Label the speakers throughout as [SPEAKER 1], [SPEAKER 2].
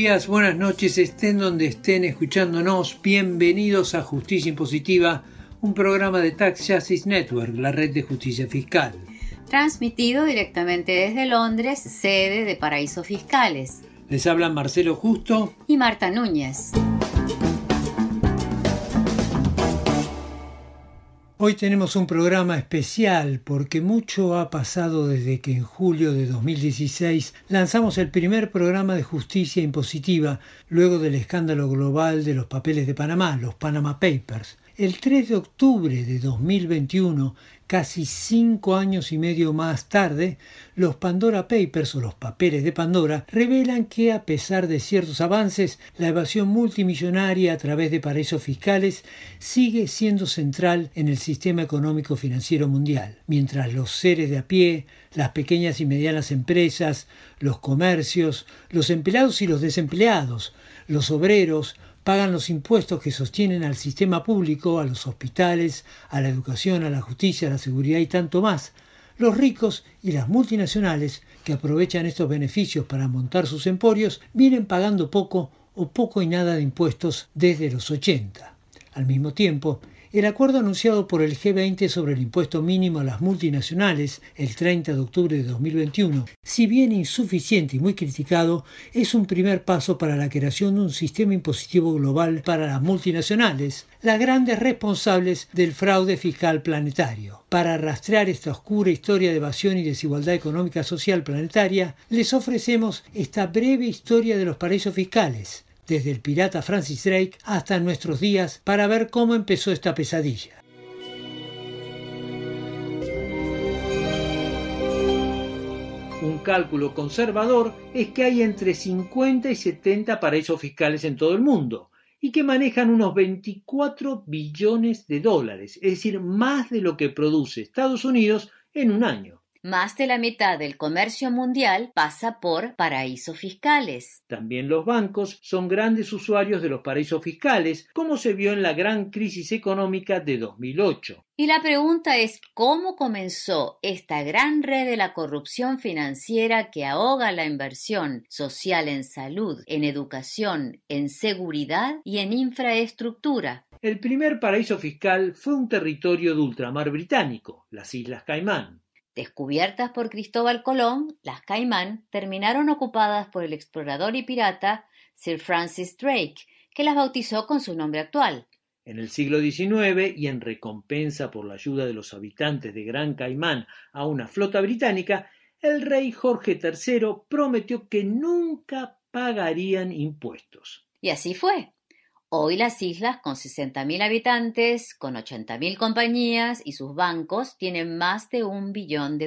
[SPEAKER 1] días, buenas noches, estén donde estén escuchándonos. Bienvenidos a Justicia Impositiva, un programa de Tax Justice Network, la red de justicia fiscal.
[SPEAKER 2] Transmitido directamente desde Londres, sede de Paraísos Fiscales.
[SPEAKER 1] Les hablan Marcelo Justo
[SPEAKER 2] y Marta Núñez.
[SPEAKER 1] Hoy tenemos un programa especial porque mucho ha pasado desde que en julio de 2016 lanzamos el primer programa de justicia impositiva luego del escándalo global de los papeles de Panamá, los Panama Papers. El 3 de octubre de 2021, casi 5 años y medio más tarde, los Pandora Papers o los papeles de Pandora revelan que a pesar de ciertos avances, la evasión multimillonaria a través de paraísos fiscales sigue siendo central en el sistema económico financiero mundial, mientras los seres de a pie, las pequeñas y medianas empresas, los comercios, los empleados y los desempleados, los obreros, pagan los impuestos que sostienen al sistema público, a los hospitales, a la educación, a la justicia, a la seguridad y tanto más. Los ricos y las multinacionales, que aprovechan estos beneficios para montar sus emporios, vienen pagando poco o poco y nada de impuestos desde los 80. Al mismo tiempo, el acuerdo anunciado por el G20 sobre el impuesto mínimo a las multinacionales el 30 de octubre de 2021, si bien insuficiente y muy criticado, es un primer paso para la creación de un sistema impositivo global para las multinacionales, las grandes responsables del fraude fiscal planetario. Para rastrear esta oscura historia de evasión y desigualdad económica social planetaria, les ofrecemos esta breve historia de los paraísos fiscales, desde el pirata Francis Drake hasta nuestros días, para ver cómo empezó esta pesadilla. Un cálculo conservador es que hay entre 50 y 70 paraísos fiscales en todo el mundo y que manejan unos 24 billones de dólares, es decir, más de lo que produce Estados Unidos en un año.
[SPEAKER 2] Más de la mitad del comercio mundial pasa por paraísos fiscales.
[SPEAKER 1] También los bancos son grandes usuarios de los paraísos fiscales, como se vio en la gran crisis económica de 2008.
[SPEAKER 2] Y la pregunta es, ¿cómo comenzó esta gran red de la corrupción financiera que ahoga la inversión social en salud, en educación, en seguridad y en infraestructura?
[SPEAKER 1] El primer paraíso fiscal fue un territorio de ultramar británico, las Islas Caimán.
[SPEAKER 2] Descubiertas por Cristóbal Colón, las Caimán terminaron ocupadas por el explorador y pirata Sir Francis Drake, que las bautizó con su nombre actual.
[SPEAKER 1] En el siglo XIX, y en recompensa por la ayuda de los habitantes de Gran Caimán a una flota británica, el rey Jorge III prometió que nunca pagarían impuestos.
[SPEAKER 2] Y así fue. Hoy las islas, con 60.000 habitantes, con 80.000 compañías y sus bancos, tienen más de $1 billón.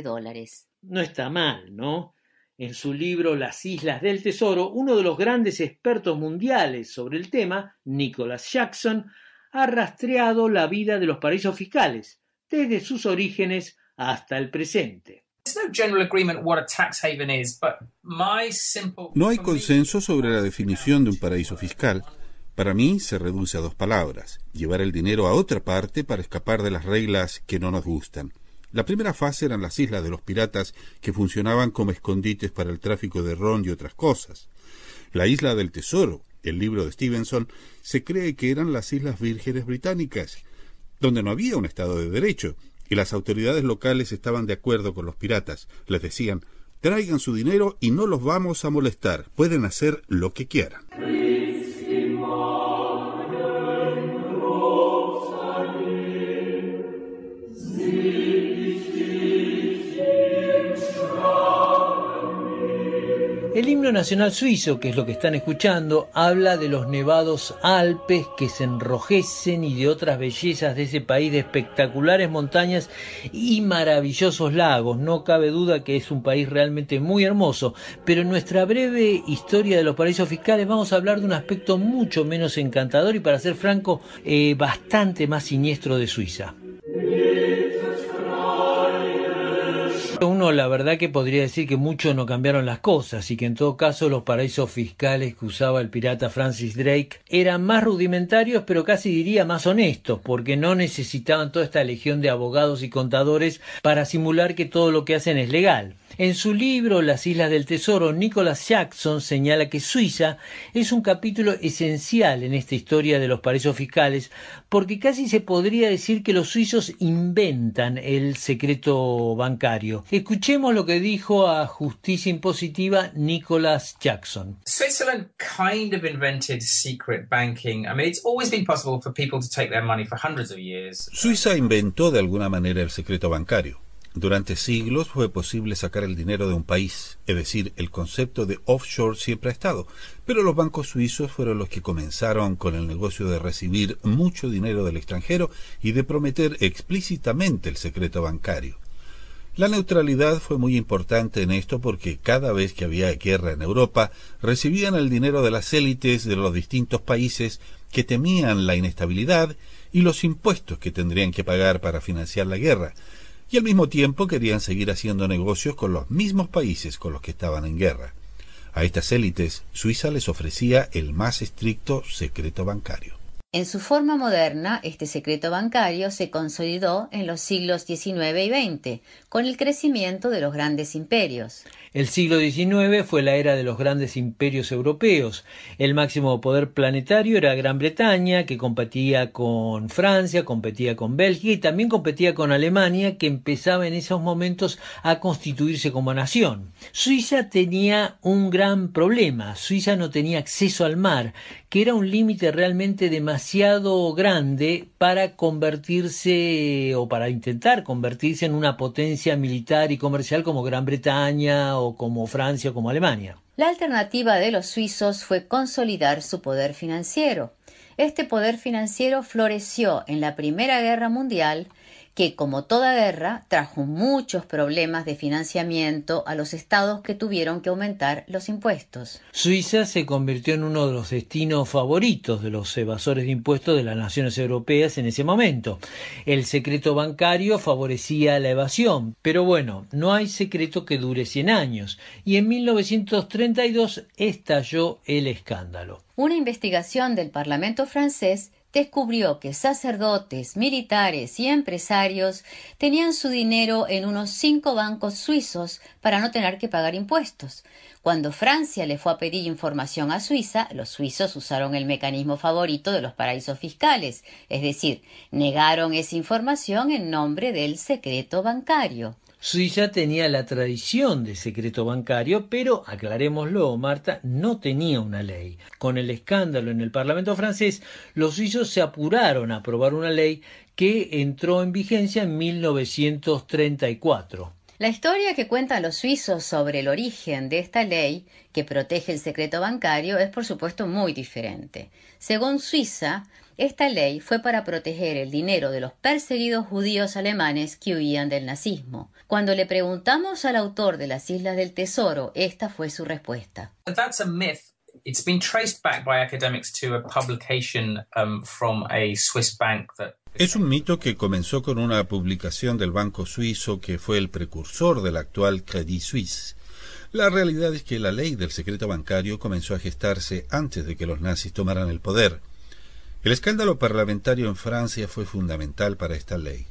[SPEAKER 1] No está mal, ¿no? En su libro Las Islas del Tesoro, uno de los grandes expertos mundiales sobre el tema, Nicholas Jackson, ha rastreado la vida de los paraísos fiscales, desde sus orígenes hasta el presente.
[SPEAKER 3] No hay consenso sobre la definición de un paraíso fiscal. Para mí se reduce a 2 palabras: llevar el dinero a otra parte para escapar de las reglas que no nos gustan. La primera fase eran las islas de los piratas, que funcionaban como escondites para el tráfico de ron y otras cosas. La Isla del Tesoro, el libro de Stevenson, se cree que eran las Islas Vírgenes Británicas, donde no había un Estado de Derecho, y las autoridades locales estaban de acuerdo con los piratas. Les decían: traigan su dinero y no los vamos a molestar, pueden hacer lo que quieran.
[SPEAKER 1] El himno nacional suizo, que es lo que están escuchando, habla de los nevados Alpes que se enrojecen y de otras bellezas de ese país, de espectaculares montañas y maravillosos lagos. No cabe duda que es un país realmente muy hermoso, pero en nuestra breve historia de los paraísos fiscales vamos a hablar de un aspecto mucho menos encantador y, para ser franco, bastante más siniestro de Suiza. Uno, la verdad, que podría decir que mucho no cambiaron las cosas y que en todo caso los paraísos fiscales que usaba el pirata Francis Drake eran más rudimentarios, pero casi diría más honestos, porque no necesitaban toda esta legión de abogados y contadores para simular que todo lo que hacen es legal. En su libro Las Islas del Tesoro, Nicholas Jackson señala que Suiza es un capítulo esencial en esta historia de los paraísos fiscales, porque casi se podría decir que los suizos inventan el secreto bancario. Escuchemos lo que dijo a Justicia Impositiva Nicholas Jackson.
[SPEAKER 4] Switzerland kind of invented secret banking. I mean, it's always been possible for people to take their money for hundreds of years.
[SPEAKER 3] Suiza inventó de alguna manera el secreto bancario. Durante siglos fue posible sacar el dinero de un país, es decir, el concepto de offshore siempre ha estado, pero los bancos suizos fueron los que comenzaron con el negocio de recibir mucho dinero del extranjero y de prometer explícitamente el secreto bancario. La neutralidad fue muy importante en esto porque cada vez que había guerra en Europa, recibían el dinero de las élites de los distintos países que temían la inestabilidad y los impuestos que tendrían que pagar para financiar la guerra, y al mismo tiempo querían seguir haciendo negocios con los mismos países con los que estaban en guerra. A estas élites, Suiza les ofrecía el más estricto secreto bancario.
[SPEAKER 2] En su forma moderna, este secreto bancario se consolidó en los siglos XIX y XX, con el crecimiento de los grandes imperios.
[SPEAKER 1] El siglo XIX fue la era de los grandes imperios europeos. El máximo poder planetario era Gran Bretaña, que competía con Francia, competía con Bélgica y también competía con Alemania, que empezaba en esos momentos a constituirse como nación. Suiza tenía un gran problema. Suiza no tenía acceso al mar, que era un límite realmente demasiado grande para convertirse o para intentar convertirse en una potencia militar y comercial como Gran Bretaña o como Francia o como Alemania.
[SPEAKER 2] La alternativa de los suizos fue consolidar su poder financiero. Este poder financiero floreció en la Primera Guerra Mundial, que, como toda guerra, trajo muchos problemas de financiamiento a los estados que tuvieron que aumentar los impuestos.
[SPEAKER 1] Suiza se convirtió en uno de los destinos favoritos de los evasores de impuestos de las naciones europeas en ese momento. El secreto bancario favorecía la evasión, pero bueno, no hay secreto que dure 100 años, y en 1932 estalló el escándalo.
[SPEAKER 2] Una investigación del Parlamento francés descubrió que sacerdotes, militares y empresarios tenían su dinero en unos 5 bancos suizos para no tener que pagar impuestos. Cuando Francia le fue a pedir información a Suiza, los suizos usaron el mecanismo favorito de los paraísos fiscales, es decir, negaron esa información en nombre del secreto bancario.
[SPEAKER 1] Suiza tenía la tradición de secreto bancario, pero, aclarémoslo, Marta, no tenía una ley. Con el escándalo en el Parlamento francés, los suizos se apuraron a aprobar una ley que entró en vigencia en 1934.
[SPEAKER 2] La historia que cuentan los suizos sobre el origen de esta ley, que protege el secreto bancario, es por supuesto muy diferente. Según Suiza, esta ley fue para proteger el dinero de los perseguidos judíos alemanes que huían del nazismo. Cuando le preguntamos al autor de Las Islas del Tesoro, esta fue su respuesta.
[SPEAKER 4] That's a myth. It's been traced back by academics to a publication from a Swiss bank that...
[SPEAKER 3] Es un mito que comenzó con una publicación del banco suizo que fue el precursor del actual Credit Suisse. La realidad es que la ley del secreto bancario comenzó a gestarse antes de que los nazis tomaran el poder. El escándalo parlamentario en Francia fue fundamental para esta ley.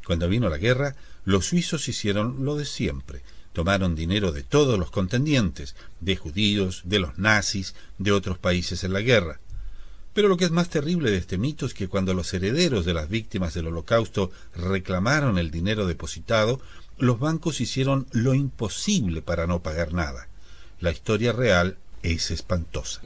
[SPEAKER 3] Cuando vino la guerra, los suizos hicieron lo de siempre. Tomaron dinero de todos los contendientes, de judíos, de los nazis, de otros países en la guerra. Pero lo que es más terrible de este mito es que cuando los herederos de las víctimas del Holocausto reclamaron el dinero depositado, los bancos hicieron lo imposible para no pagar nada. La historia real es espantosa.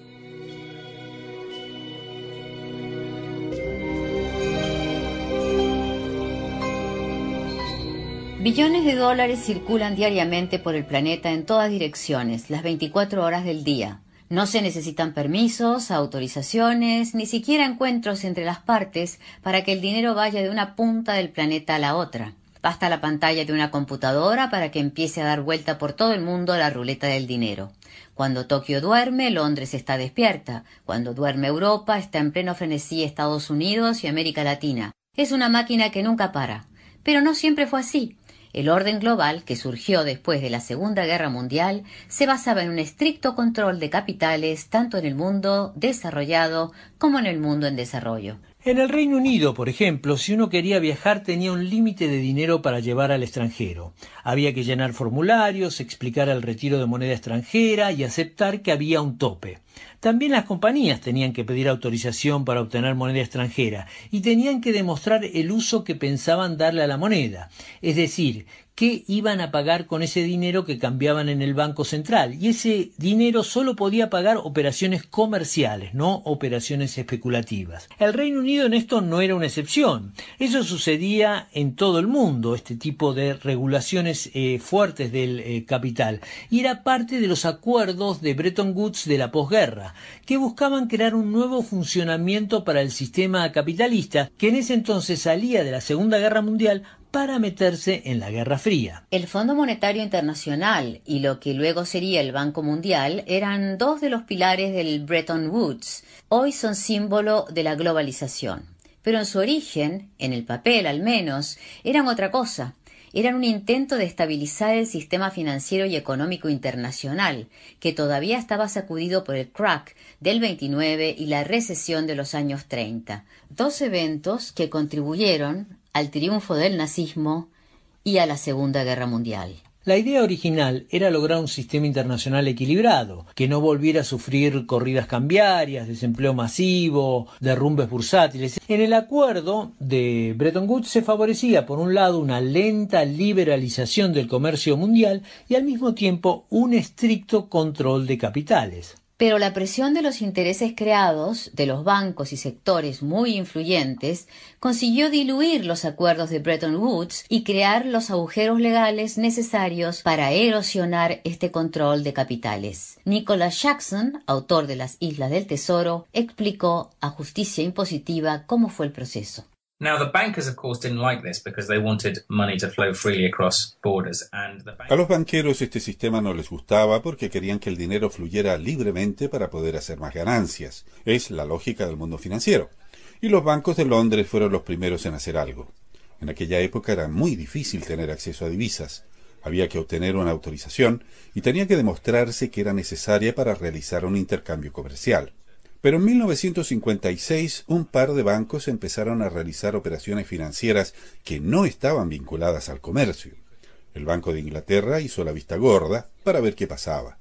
[SPEAKER 2] Billones de dólares circulan diariamente por el planeta en todas direcciones, las 24 horas del día. No se necesitan permisos, autorizaciones, ni siquiera encuentros entre las partes para que el dinero vaya de una punta del planeta a la otra. Basta la pantalla de una computadora para que empiece a dar vuelta por todo el mundo la ruleta del dinero. Cuando Tokio duerme, Londres está despierta. Cuando duerme Europa, está en pleno frenesí Estados Unidos y América Latina. Es una máquina que nunca para. Pero no siempre fue así. El orden global, que surgió después de la Segunda Guerra Mundial, se basaba en un estricto control de capitales tanto en el mundo desarrollado como en el mundo en desarrollo.
[SPEAKER 1] En el Reino Unido, por ejemplo, si uno quería viajar tenía un límite de dinero para llevar al extranjero. Había que llenar formularios, explicar el retiro de moneda extranjera y aceptar que había un tope. También las compañías tenían que pedir autorización para obtener moneda extranjera y tenían que demostrar el uso que pensaban darle a la moneda, es decir, qué iban a pagar con ese dinero que cambiaban en el Banco Central, y ese dinero solo podía pagar operaciones comerciales, no operaciones especulativas. El Reino Unido en esto no era una excepción. Eso sucedía en todo el mundo, este tipo de regulaciones fuertes del capital, y era parte de los acuerdos de Bretton Woods de la posguerra, que buscaban crear un nuevo funcionamiento para el sistema capitalista, que en ese entonces salía de la Segunda Guerra Mundial para meterse en la Guerra Fría.
[SPEAKER 2] El Fondo Monetario Internacional y lo que luego sería el Banco Mundial eran dos de los pilares del Bretton Woods. Hoy son símbolo de la globalización. Pero en su origen, en el papel al menos, eran otra cosa. Eran un intento de estabilizar el sistema financiero y económico internacional, que todavía estaba sacudido por el crack del 29 y la recesión de los años 30. Dos eventos que contribuyeron al triunfo del nazismo y a la Segunda Guerra Mundial.
[SPEAKER 1] La idea original era lograr un sistema internacional equilibrado, que no volviera a sufrir corridas cambiarias, desempleo masivo, derrumbes bursátiles. En el acuerdo de Bretton Woods se favorecía, por un lado, una lenta liberalización del comercio mundial y al mismo tiempo un estricto control de capitales.
[SPEAKER 2] Pero la presión de los intereses creados de los bancos y sectores muy influyentes consiguió diluir los acuerdos de Bretton Woods y crear los agujeros legales necesarios para erosionar este control de capitales. Nicholas Jackson, autor de Las Islas del Tesoro, explicó a Justicia Impositiva cómo fue el proceso.
[SPEAKER 4] Now, the bankers, of course, didn't like this because they wanted money to flow freely across borders.
[SPEAKER 3] A los banqueros este sistema no les gustaba porque querían que el dinero fluyera libremente para poder hacer más ganancias. Es la lógica del mundo financiero. Y los bancos de Londres fueron los primeros en hacer algo. En aquella época era muy difícil tener acceso a divisas. Había que obtener una autorización y tenía que demostrarse que era necesaria para realizar un intercambio comercial. Pero en 1956 un par de bancos empezaron a realizar operaciones financieras que no estaban vinculadas al comercio. El Banco de Inglaterra hizo la vista gorda para ver qué pasaba.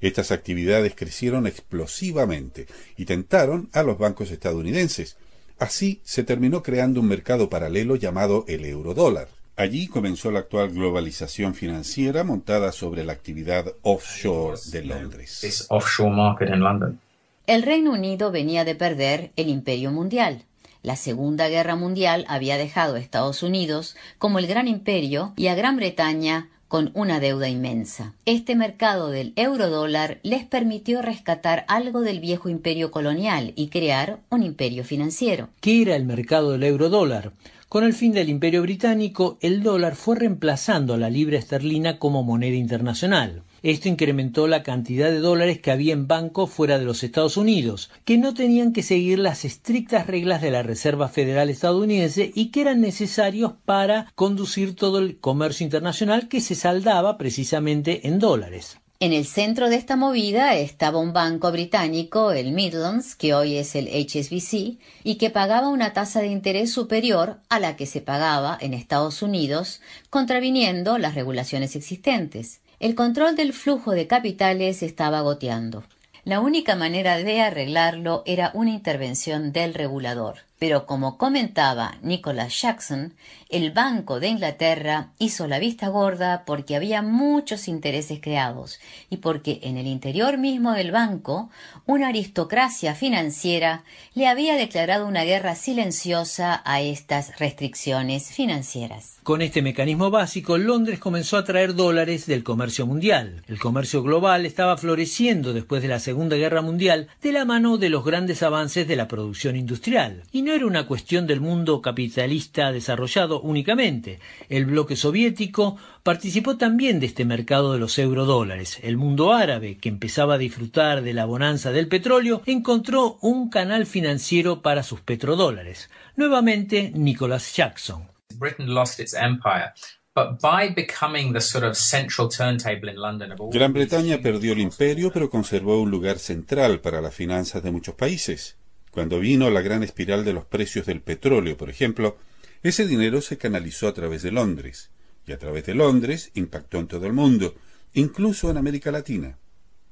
[SPEAKER 3] Estas actividades crecieron explosivamente y tentaron a los bancos estadounidenses. Así se terminó creando un mercado paralelo llamado el eurodólar. Allí comenzó la actual globalización financiera montada sobre la actividad offshore de Londres.
[SPEAKER 4] This offshore market in London.
[SPEAKER 2] El Reino Unido venía de perder el imperio mundial. La Segunda Guerra Mundial había dejado a Estados Unidos como el gran imperio y a Gran Bretaña con una deuda inmensa. Este mercado del eurodólar les permitió rescatar algo del viejo imperio colonial y crear un imperio financiero.
[SPEAKER 1] ¿Qué era el mercado del eurodólar? Con el fin del Imperio Británico, el dólar fue reemplazando a la libra esterlina como moneda internacional. Esto incrementó la cantidad de dólares que había en bancos fuera de los Estados Unidos, que no tenían que seguir las estrictas reglas de la Reserva Federal estadounidense y que eran necesarios para conducir todo el comercio internacional que se saldaba precisamente en dólares.
[SPEAKER 2] En el centro de esta movida estaba un banco británico, el Midlands, que hoy es el HSBC, y que pagaba una tasa de interés superior a la que se pagaba en Estados Unidos, contraviniendo las regulaciones existentes. El control del flujo de capitales estaba goteando. La única manera de arreglarlo era una intervención del regulador. Pero como comentaba Nicholas Jackson, el Banco de Inglaterra hizo la vista gorda porque había muchos intereses creados y porque en el interior mismo del banco una aristocracia financiera le había declarado una guerra silenciosa a estas restricciones financieras.
[SPEAKER 1] Con este mecanismo básico, Londres comenzó a traer dólares del comercio mundial. El comercio global estaba floreciendo después de la Segunda Guerra Mundial de la mano de los grandes avances de la producción industrial. Y no era una cuestión del mundo capitalista desarrollado únicamente. El bloque soviético participó también de este mercado de los eurodólares. El mundo árabe, que empezaba a disfrutar de la bonanza del petróleo, encontró un canal financiero para sus petrodólares. Nuevamente, Nicholas Jackson.
[SPEAKER 4] Britain lost its empire. But by becoming the sort of central turntable in London of all
[SPEAKER 3] Gran Bretaña perdió el imperio, pero conservó un lugar central para las finanzas de muchos países. Cuando vino la gran espiral de los precios del petróleo, por ejemplo, ese dinero se canalizó a través de Londres, y a través de Londres impactó en todo el mundo, incluso en América Latina.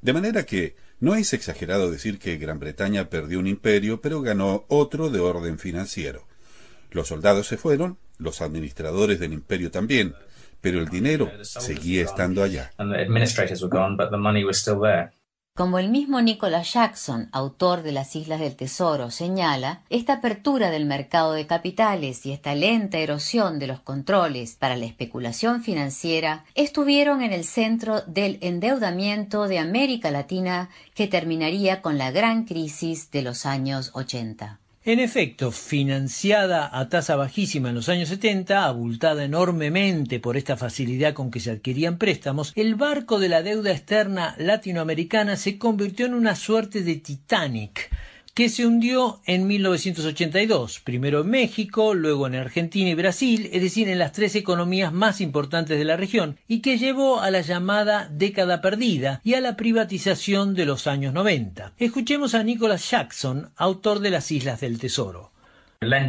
[SPEAKER 3] De manera que no es exagerado decir que Gran Bretaña perdió un imperio, pero ganó otro de orden financiero. Los soldados se fueron, los administradores del imperio también, pero el dinero seguía estando allá.
[SPEAKER 2] Como el mismo Nicholas Jackson, autor de Las Islas del Tesoro, señala, esta apertura del mercado de capitales y esta lenta erosión de los controles para la especulación financiera estuvieron en el centro del endeudamiento de América Latina que terminaría con la gran crisis de los años 80.
[SPEAKER 1] En efecto, financiada a tasa bajísima en los años 70, abultada enormemente por esta facilidad con que se adquirían préstamos, el barco de la deuda externa latinoamericana se convirtió en una suerte de Titanic, que se hundió en 1982, primero en México, luego en Argentina y Brasil, es decir, en las tres economías más importantes de la región, y que llevó a la llamada década perdida y a la privatización de los años 90. Escuchemos a Nicholas Jackson, autor de Las Islas del Tesoro.
[SPEAKER 3] Los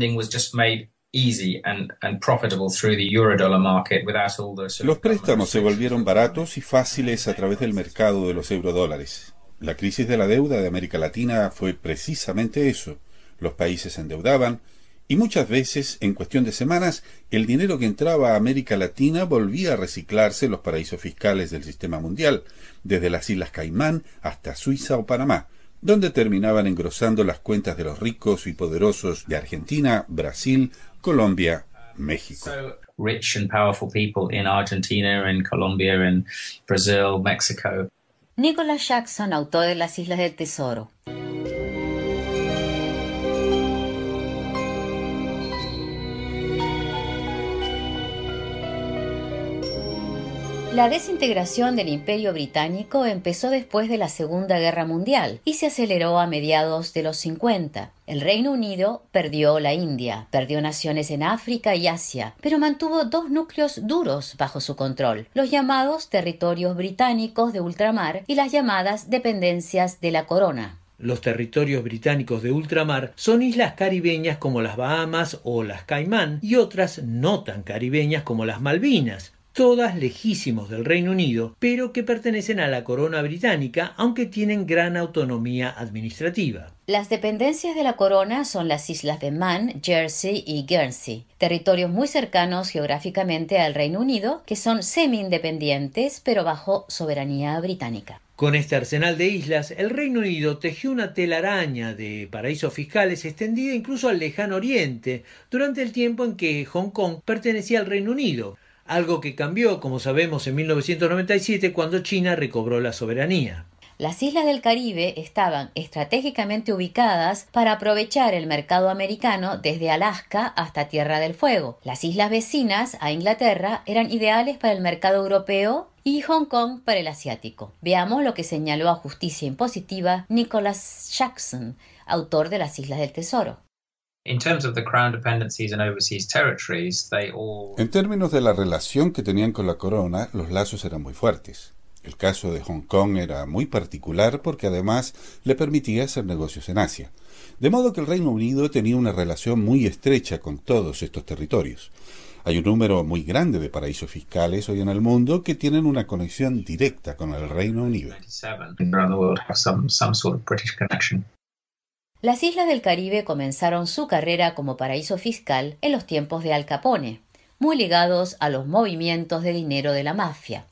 [SPEAKER 3] préstamos se volvieron baratos y fáciles a través del mercado de los eurodólares. La crisis de la deuda de América Latina fue precisamente eso. Los países se endeudaban y muchas veces, en cuestión de semanas, el dinero que entraba a América Latina volvía a reciclarse en los paraísos fiscales del sistema mundial, desde las Islas Caimán hasta Suiza o Panamá, donde terminaban engrosando las cuentas de los ricos y poderosos de Argentina, Brasil, Colombia, México.
[SPEAKER 4] Rich and powerful people in Argentina, in Colombia, in Brazil, Mexico.
[SPEAKER 2] Nicholas Jackson, autor de Las Islas del Tesoro. La desintegración del Imperio Británico empezó después de la Segunda Guerra Mundial y se aceleró a mediados de los 50. El Reino Unido perdió la India, perdió naciones en África y Asia, pero mantuvo dos núcleos duros bajo su control, los llamados territorios británicos de ultramar y las llamadas dependencias de la corona.
[SPEAKER 1] Los territorios británicos de ultramar son islas caribeñas como las Bahamas o las Caimán y otras no tan caribeñas como las Malvinas, todas lejísimos del Reino Unido, pero que pertenecen a la corona británica, aunque tienen gran autonomía administrativa.
[SPEAKER 2] Las dependencias de la corona son las islas de Man, Jersey y Guernsey, territorios muy cercanos geográficamente al Reino Unido, que son semi-independientes, pero bajo soberanía británica.
[SPEAKER 1] Con este arsenal de islas, el Reino Unido tejió una telaraña de paraísos fiscales extendida incluso al lejano oriente, durante el tiempo en que Hong Kong pertenecía al Reino Unido, algo que cambió, como sabemos, en 1997 cuando China recobró la soberanía.
[SPEAKER 2] Las islas del Caribe estaban estratégicamente ubicadas para aprovechar el mercado americano desde Alaska hasta Tierra del Fuego. Las islas vecinas a Inglaterra eran ideales para el mercado europeo y Hong Kong para el asiático. Veamos lo que señaló a Justicia Impositiva Nicholas Jackson, autor de Las Islas del Tesoro.
[SPEAKER 3] En términos de la relación que tenían con la corona, los lazos eran muy fuertes. El caso de Hong Kong era muy particular porque además le permitía hacer negocios en Asia. De modo que el Reino Unido tenía una relación muy estrecha con todos estos territorios. Hay un número muy grande de paraísos fiscales hoy en el mundo que tienen una conexión directa con el Reino Unido.
[SPEAKER 2] Las islas del Caribe comenzaron su carrera como paraíso fiscal en los tiempos de Al Capone, muy ligados a los movimientos de dinero de la mafia.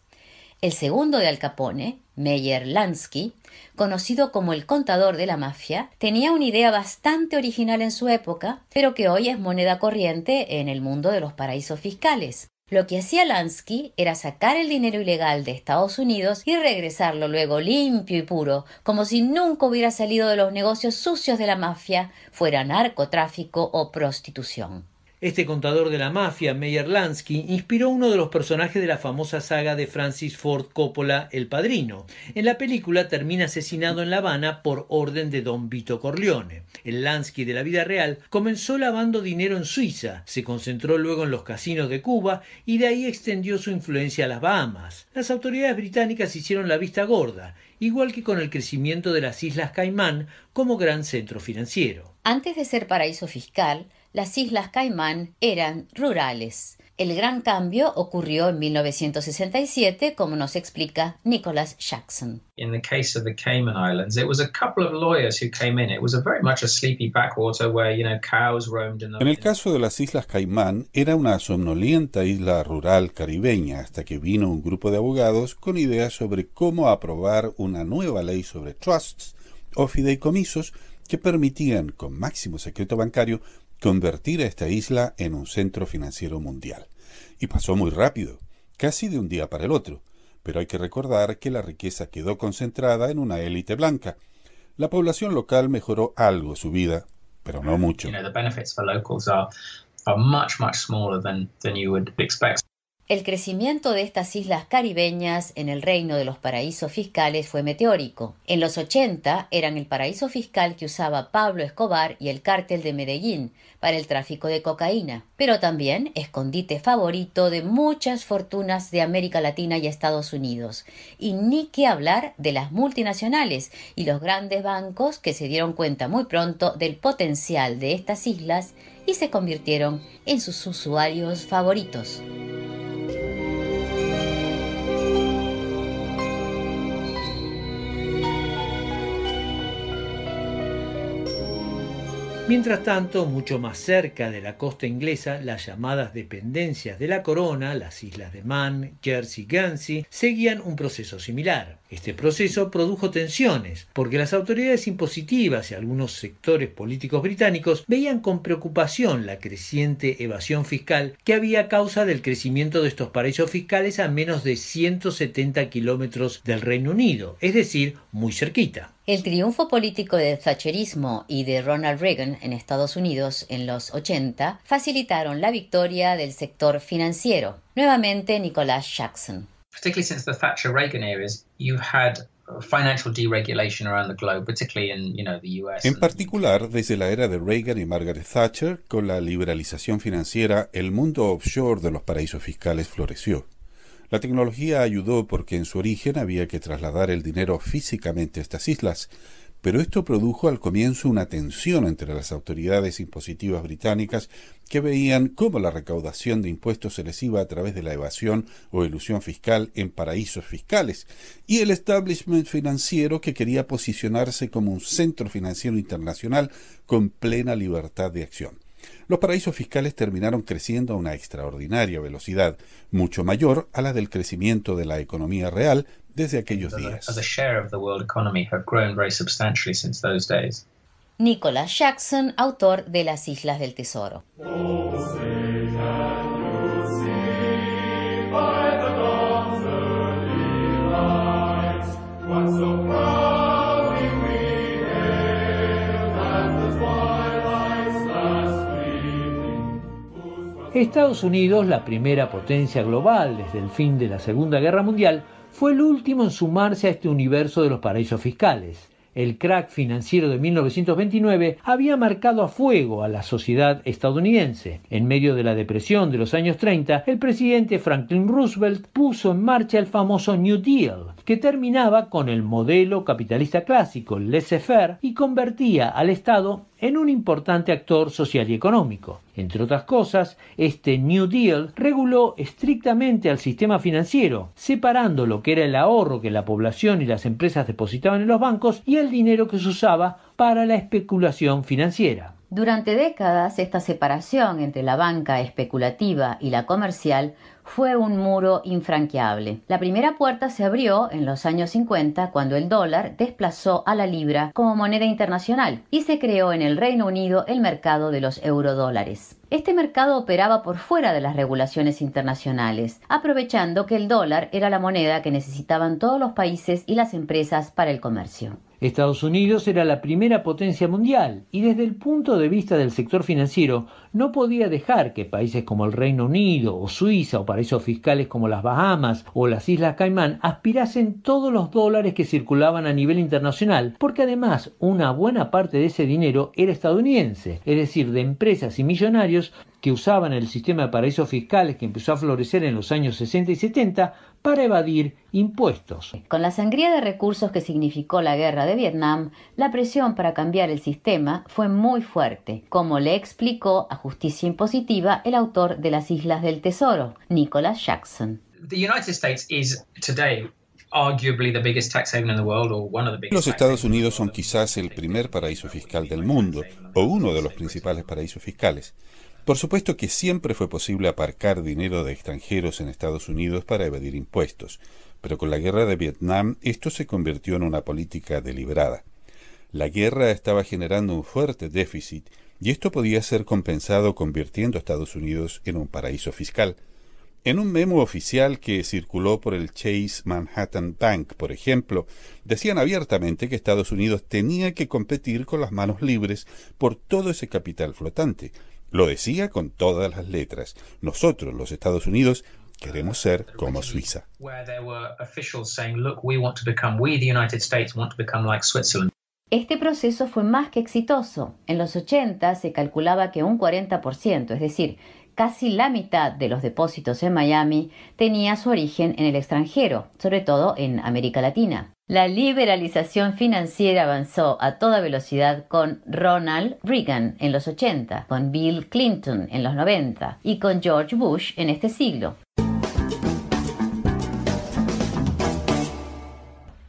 [SPEAKER 2] El segundo de Al Capone, Meyer Lansky, conocido como el contador de la mafia, tenía una idea bastante original en su época, pero que hoy es moneda corriente en el mundo de los paraísos fiscales. Lo que hacía Lansky era sacar el dinero ilegal de Estados Unidos y regresarlo luego limpio y puro, como si nunca hubiera salido de los negocios sucios de la mafia, fuera narcotráfico o prostitución.
[SPEAKER 1] Este contador de la mafia, Meyer Lansky, inspiró uno de los personajes de la famosa saga de Francis Ford Coppola, El Padrino. En la película termina asesinado en La Habana por orden de Don Vito Corleone. El Lansky de la vida real comenzó lavando dinero en Suiza, se concentró luego en los casinos de Cuba y de ahí extendió su influencia a las Bahamas. Las autoridades británicas hicieron la vista gorda, igual que con el crecimiento de las Islas Caimán como gran centro financiero.
[SPEAKER 2] Antes de ser paraíso fiscal, las Islas Caimán eran rurales. El gran cambio ocurrió en 1967, como nos explica Nicholas Jackson.
[SPEAKER 4] In the case of the Cayman Islands, it was a couple of lawyers who came in. It was very much a sleepy backwater where, cows roamed in the...
[SPEAKER 3] En el caso de las Islas Caimán, era una somnolienta isla rural caribeña hasta que vino un grupo de abogados con ideas sobre cómo aprobar una nueva ley sobre trusts o fideicomisos que permitían, con máximo secreto bancario, convertir a esta isla en un centro financiero mundial. Y pasó muy rápido, casi de un día para el otro, pero hay que recordar que la riqueza quedó concentrada en una élite blanca. La población local mejoró algo su vida, pero no mucho.
[SPEAKER 4] The benefits for locals are much smaller than you would expect.
[SPEAKER 2] El crecimiento de estas islas caribeñas en el reino de los paraísos fiscales fue meteórico. En los 80 eran el paraíso fiscal que usaba Pablo Escobar y el cártel de Medellín para el tráfico de cocaína, pero también escondite favorito de muchas fortunas de América Latina y Estados Unidos. Y ni qué hablar de las multinacionales y los grandes bancos que se dieron cuenta muy pronto del potencial de estas islas y se convirtieron en sus usuarios favoritos.
[SPEAKER 1] Mientras tanto, mucho más cerca de la costa inglesa, las llamadas dependencias de la corona, las islas de Man, Jersey y Guernsey, seguían un proceso similar. Este proceso produjo tensiones, porque las autoridades impositivas y algunos sectores políticos británicos veían con preocupación la creciente evasión fiscal que había a causa del crecimiento de estos paraísos fiscales a menos de 170 kilómetros del Reino Unido, es decir, muy cerquita.
[SPEAKER 2] El triunfo político del thatcherismo y de Ronald Reagan en Estados Unidos en los 80 facilitaron la victoria del sector financiero. Nuevamente, Nicholas Jackson.
[SPEAKER 4] Particularly since the Thatcher-Reagan eras, you've had financial deregulation around the globe, particularly in, the US.
[SPEAKER 3] En particular, desde la era de Reagan y Margaret Thatcher, con la liberalización financiera, el mundo offshore de los paraísos fiscales floreció. La tecnología ayudó porque en su origen había que trasladar el dinero físicamente a estas islas, pero esto produjo al comienzo una tensión entre las autoridades impositivas británicas que veían cómo la recaudación de impuestos se les iba a través de la evasión o elusión fiscal en paraísos fiscales, y el establishment financiero que quería posicionarse como un centro financiero internacional con plena libertad de acción. Los paraísos fiscales terminaron creciendo a una extraordinaria velocidad, mucho mayor a la del crecimiento de la economía real desde aquellos días.
[SPEAKER 2] Nicholas Jackson, autor de Las Islas del Tesoro.
[SPEAKER 1] Estados Unidos, la primera potencia global desde el fin de la Segunda Guerra Mundial, fue el último en sumarse a este universo de los paraísos fiscales. El crack financiero de 1929 había marcado a fuego a la sociedad estadounidense. En medio de la depresión de los años 30, el presidente Franklin Roosevelt puso en marcha el famoso New Deal, que terminaba con el modelo capitalista clásico, laissez-faire, y convertía al Estado en un importante actor social y económico. Entre otras cosas, este New Deal reguló estrictamente al sistema financiero, separando lo que era el ahorro que la población y las empresas depositaban en los bancos y el dinero que se usaba para la especulación financiera.
[SPEAKER 2] Durante décadas, esta separación entre la banca especulativa y la comercial fue un muro infranqueable. La primera puerta se abrió en los años 50 cuando el dólar desplazó a la libra como moneda internacional y se creó en el Reino Unido el mercado de los eurodólares. Este mercado operaba por fuera de las regulaciones internacionales, aprovechando que el dólar era la moneda que necesitaban todos los países y las empresas para el comercio.
[SPEAKER 1] Estados Unidos era la primera potencia mundial y desde el punto de vista del sector financiero no podía dejar que países como el Reino Unido o Suiza o paraísos fiscales como las Bahamas o las Islas Caimán aspirasen todos los dólares que circulaban a nivel internacional, porque además una buena parte de ese dinero era estadounidense, es decir, de empresas y millonarios que usaban el sistema de paraísos fiscales que empezó a florecer en los años 60 y 70 para evadir impuestos.
[SPEAKER 2] Con la sangría de recursos que significó la guerra de Vietnam, la presión para cambiar el sistema fue muy fuerte, como le explicó a Justicia Impositiva el autor de Las Islas del Tesoro, Nicholas Jackson.
[SPEAKER 3] Los Estados Unidos son quizás el primer paraíso fiscal del mundo, o uno de los principales paraísos fiscales. Por supuesto que siempre fue posible aparcar dinero de extranjeros en Estados Unidos para evadir impuestos, pero con la guerra de Vietnam esto se convirtió en una política deliberada. La guerra estaba generando un fuerte déficit y esto podía ser compensado convirtiendo a Estados Unidos en un paraíso fiscal. En un memo oficial que circuló por el Chase Manhattan Bank, por ejemplo, decían abiertamente que Estados Unidos tenía que competir con las manos libres por todo ese capital flotante. Lo decía con todas las letras. Nosotros, los Estados Unidos, queremos ser como Suiza.
[SPEAKER 2] Este proceso fue más que exitoso. En los 80 se calculaba que un 40%, es decir, casi la mitad de los depósitos en Miami tenía su origen en el extranjero, sobre todo en América Latina. La liberalización financiera avanzó a toda velocidad con Ronald Reagan en los 80, con Bill Clinton en los 90 y con George Bush en este siglo.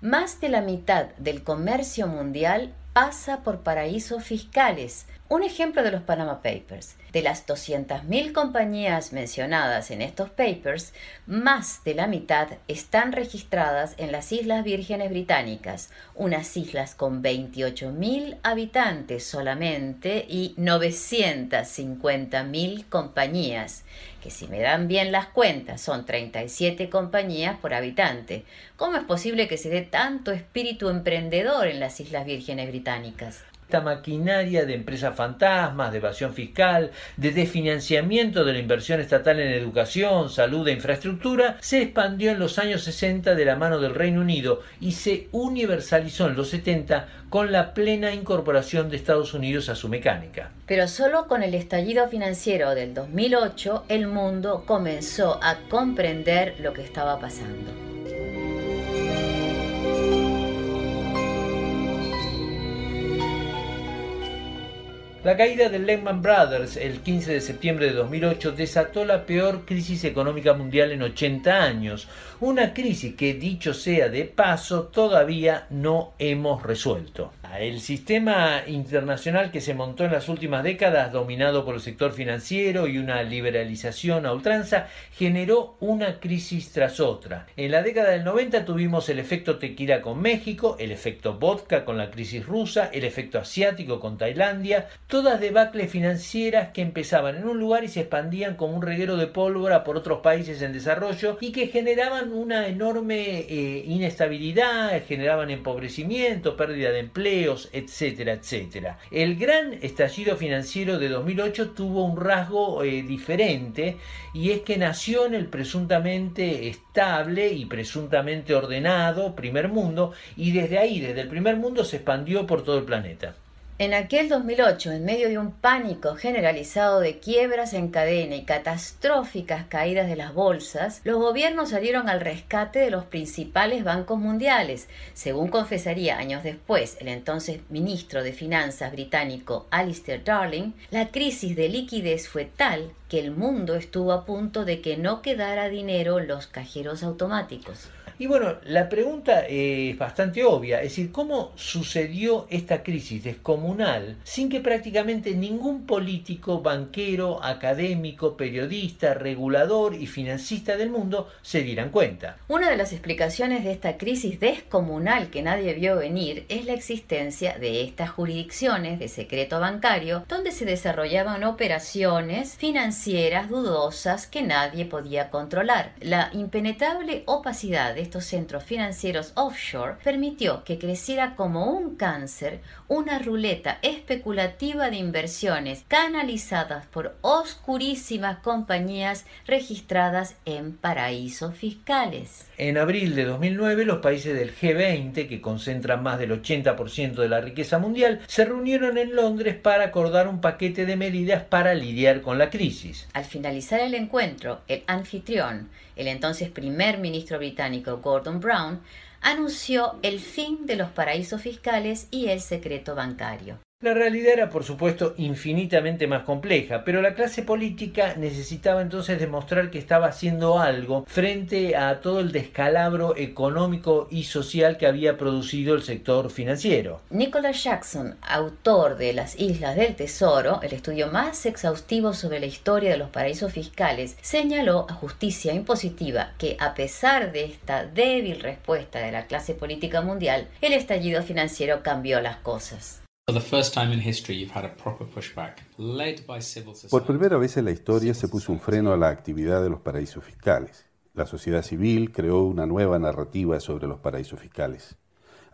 [SPEAKER 2] Más de la mitad del comercio mundial pasa por paraísos fiscales. Un ejemplo de los Panama Papers. De las 200.000 compañías mencionadas en estos papers, más de la mitad están registradas en las Islas Vírgenes Británicas, unas islas con 28.000 habitantes solamente y 950.000 compañías, que si me dan bien las cuentas son 37 compañías por habitante. ¿Cómo es posible que se dé tanto espíritu emprendedor en las Islas Vírgenes Británicas?
[SPEAKER 1] Esta maquinaria de empresas fantasmas, de evasión fiscal, de desfinanciamiento de la inversión estatal en educación, salud e infraestructura, se expandió en los años 60 de la mano del Reino Unido y se universalizó en los 70 con la plena incorporación de Estados Unidos a su mecánica.
[SPEAKER 2] Pero solo con el estallido financiero del 2008 el mundo comenzó a comprender lo que estaba pasando.
[SPEAKER 1] La caída de Lehman Brothers el 15 de septiembre de 2008 desató la peor crisis económica mundial en 80 años, una crisis que, dicho sea de paso, todavía no hemos resuelto. El sistema internacional que se montó en las últimas décadas, dominado por el sector financiero y una liberalización a ultranza, generó una crisis tras otra. En la década del 90 tuvimos el efecto tequila con México, el efecto vodka con la crisis rusa, el efecto asiático con Tailandia, todas debacles financieras que empezaban en un lugar y se expandían como un reguero de pólvora por otros países en desarrollo y que generaban una enorme inestabilidad, generaban empobrecimiento, pérdida de empleo, etcétera, etcétera. El gran estallido financiero de 2008 tuvo un rasgo diferente y es que nació en el presuntamente estable y presuntamente ordenado primer mundo y desde ahí, desde el primer mundo, se expandió por todo el planeta.
[SPEAKER 2] En aquel 2008, en medio de un pánico generalizado de quiebras en cadena y catastróficas caídas de las bolsas, los gobiernos salieron al rescate de los principales bancos mundiales. Según confesaría años después el entonces ministro de Finanzas británico Alistair Darling, la crisis de liquidez fue tal que el mundo estuvo a punto de que no quedara dinero en los cajeros automáticos.
[SPEAKER 1] Y bueno, la pregunta es bastante obvia, es decir, ¿cómo sucedió esta crisis descomunal sin que prácticamente ningún político, banquero, académico, periodista, regulador y financista del mundo se dieran cuenta?
[SPEAKER 2] Una de las explicaciones de esta crisis descomunal que nadie vio venir es la existencia de estas jurisdicciones de secreto bancario donde se desarrollaban operaciones financieras financieras dudosas que nadie podía controlar. La impenetrable opacidad de estos centros financieros offshore permitió que creciera como un cáncer una ruleta especulativa de inversiones canalizadas por oscurísimas compañías registradas en paraísos fiscales.
[SPEAKER 5] En abril de 2009, los países del G20, que concentran más del 80% de la riqueza mundial, se reunieron en Londres para acordar un paquete de medidas para lidiar con la crisis.
[SPEAKER 2] Al finalizar el encuentro, el anfitrión, el entonces primer ministro británico Gordon Brown, anunció el fin de los paraísos fiscales y el secreto bancario.
[SPEAKER 5] La realidad era, por supuesto, infinitamente más compleja, pero la clase política necesitaba entonces demostrar que estaba haciendo algo frente a todo el descalabro económico y social que había producido el sector financiero.
[SPEAKER 2] Nicholas Jackson, autor de Las Islas del Tesoro, el estudio más exhaustivo sobre la historia de los paraísos fiscales, señaló a Justicia Impositiva que, a pesar de esta débil respuesta de la clase política mundial, el estallido financiero cambió las cosas.
[SPEAKER 3] Por primera vez en la historia se puso un freno a la actividad de los paraísos fiscales. La sociedad civil creó una nueva narrativa sobre los paraísos fiscales.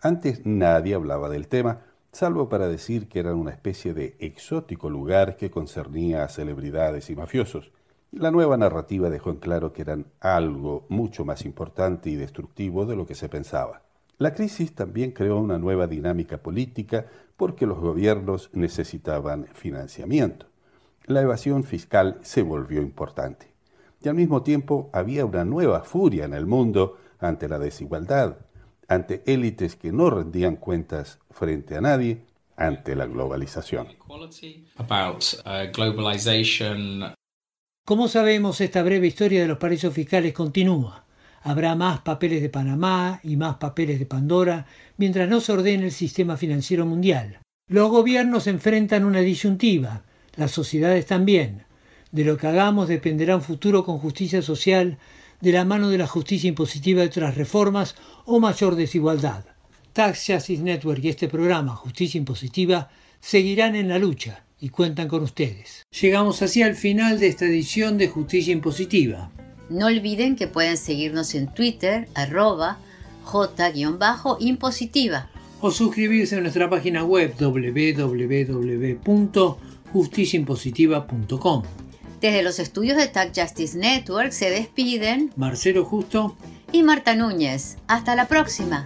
[SPEAKER 3] Antes nadie hablaba del tema, salvo para decir que eran una especie de exótico lugar que concernía a celebridades y mafiosos. La nueva narrativa dejó en claro que eran algo mucho más importante y destructivo de lo que se pensaba. La crisis también creó una nueva dinámica política porque los gobiernos necesitaban financiamiento. La evasión fiscal se volvió importante. Y al mismo tiempo había una nueva furia en el mundo ante la desigualdad, ante élites que no rendían cuentas frente a nadie, ante la globalización.
[SPEAKER 1] Como sabemos, esta breve historia de los paraísos fiscales continúa. Habrá más papeles de Panamá y más papeles de Pandora mientras no se ordene el sistema financiero mundial. Los gobiernos enfrentan una disyuntiva, las sociedades también. De lo que hagamos dependerá un futuro con justicia social, de la mano de la justicia impositiva de otras reformas o mayor desigualdad. Tax Justice Network y este programa, Justicia Impositiva, seguirán en la lucha y cuentan con ustedes. Llegamos así al final de esta edición de Justicia Impositiva.
[SPEAKER 2] No olviden que pueden seguirnos en Twitter, @J_impositiva.
[SPEAKER 1] O suscribirse a nuestra página web www.justiciaimpositiva.com.
[SPEAKER 2] Desde los estudios de Tax Justice Network se despiden
[SPEAKER 1] Marcelo Justo
[SPEAKER 2] y Marta Núñez. Hasta la próxima.